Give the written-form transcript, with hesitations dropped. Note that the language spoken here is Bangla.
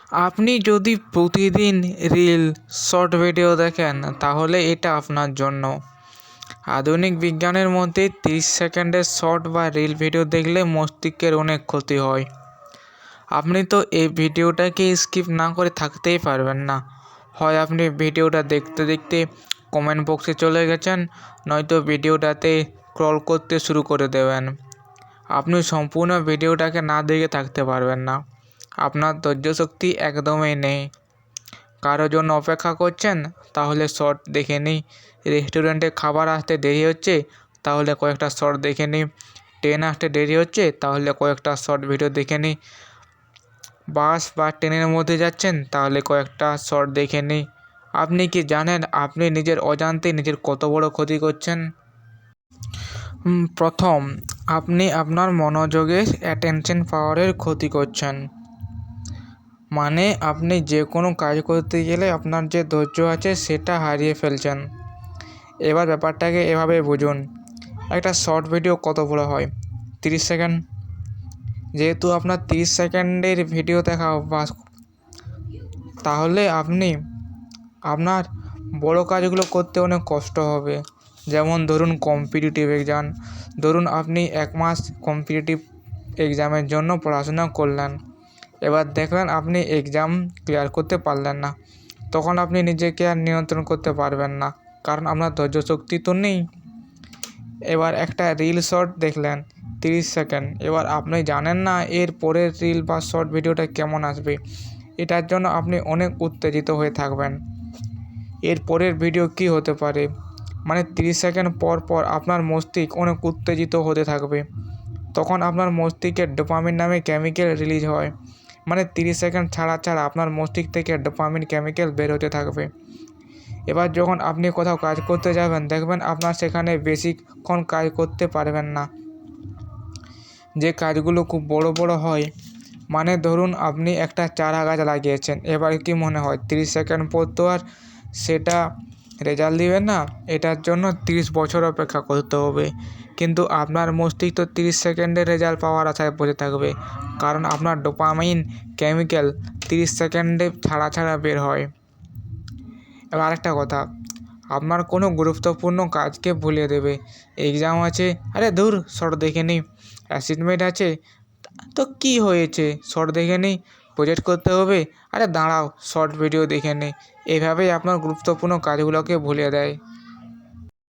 আপনি যদি প্রতিদিন রিল শর্ট ভিডিও দেখেন তাহলে এটা আপনার জন্য। আধুনিক বিজ্ঞানের মধ্যে 30 সেকেন্ডের শর্ট বা রিল ভিডিও দেখলে মস্তিষ্কের অনেক ক্ষতি হয়। আপনি তো এই ভিডিওটাকে স্কিপ না করে থাকতেই পারবেন না। হয় আপনি ভিডিওটা দেখতে দেখতে কমেন্ট বক্সে চলে গেছেন, নয়তো ভিডিওটাতে স্ক্রল করতে শুরু করে দেবেন। আপনি সম্পূর্ণ ভিডিওটাকে না দেখে থাকতে পারবেন না। আপনার ধৈর্য শক্তি একদমই নেই। কারোর জন্য অপেক্ষা করছেন, তাহলে শর্ট দেখে নিই। রেস্টুরেন্টে খাবার আসতে দেরি হচ্ছে, তাহলে কয়েকটা শর্ট দেখে নিই। ট্রেন আসতে দেরি হচ্ছে, তাহলে কয়েকটা শর্ট ভিডিও দেখে নিই। বাস বা ট্রেনের মধ্যে যাচ্ছেন, তাহলে কয়েকটা শর্ট দেখে নিই। আপনি কি জানেন আপনি নিজের অজান্তে নিজের কত বড় ক্ষতি করছেন? প্রথম, আপনি আপনার মনোযোগের অ্যাটেনশন পাওয়ারের ক্ষতি করছেন। মানে আপনি যে কোনো কাজ করতে গেলে আপনার যে ধৈর্য আছে সেটা হারিয়ে ফেলছেন। এবার ব্যাপারটাকে এভাবে বুঝুন, একটা শর্ট ভিডিও কত বড় হয়? 30 সেকেন্ড। যেহেতু আপনার 30 সেকেন্ডের ভিডিও দেখা অভ্যাস, তাহলে আপনার বড় কাজগুলো করতে অনেক কষ্ট হবে। যেমন ধরুন কম্পিটিটিভ এক্সাম। ধরুন আপনি 1 মাস কম্পিটিটিভ এক্সামের জন্য পড়াশোনা করলেন। এবার দেখলেন আপনি এক্সাম ক্লিয়ার করতে পারলেন না। তখন আপনি নিজেকে আর নিয়ন্ত্রণ করতে পারবেন না, কারণ আপনার ধৈর্য শক্তি তো নেই। এবার একটা রিল শর্ট দেখলেন 30 সেকেন্ড। এবার আপনি জানেন না এর পরের রিল বা শর্ট ভিডিওটা কেমন আসবে। এটার জন্য আপনি অনেক উত্তেজিত হয়ে থাকবেন। এর পরের ভিডিও কী হতে পারে, মানে 30 সেকেন্ড পর পর আপনার মস্তিষ্ক অনেক উত্তেজিত হতে থাকবে। তখন আপনার মস্তিষ্কে ডোপামিন নামে কেমিক্যাল রিলিজ হয়। মানে 30 সেকেন্ড ছাড়া ছাড়া আপনার মস্তিষ্ক থেকে ডোপামিন কেমিক্যাল বের হতে থাকবে। এবার যখন আপনি কোথাও কাজ করতে যাবেন, দেখবেন আপনার সেখানে বেশিক্ষণ কাজ করতে পারবেন না। যে কাজগুলো খুব বড় বড় হয়, মানে ধরুন আপনি একটা চারা গাছ লাগিয়েছেন। এবার কি মনে হয় 30 সেকেন্ড পর তো আর সেটা রেজাল্ট দিবে না, এটার জন্য 30 বছর অপেক্ষা করতে হবে। কিন্তু আপনার মস্তিষ্ক তো 30 সেকেন্ডের রেজাল্ট পাওয়ার আশায় বসে থাকবে, কারণ আপনার ডোপামিন কেমিক্যাল 30 সেকেন্ডে ছাড়া ছাড়া বের হয়। এবার আরেকটা কথা, আপনার কোনো গুরুত্বপূর্ণ কাজকে ভুলিয়ে দেবে। এক্সাম আছে, আরে ধুর শর্ট দেখে নিই। অ্যাসাইনমেন্ট আছে, তো কী হয়েছে শর্ট দেখে নিই। প্রজেক্ট করতে হবে, আরে দাঁড়াও শর্ট ভিডিও দেখে নিই। এভাবেই আপনার গুরুত্বপূর্ণ কাজগুলোকে ভুলিয়ে দেয়।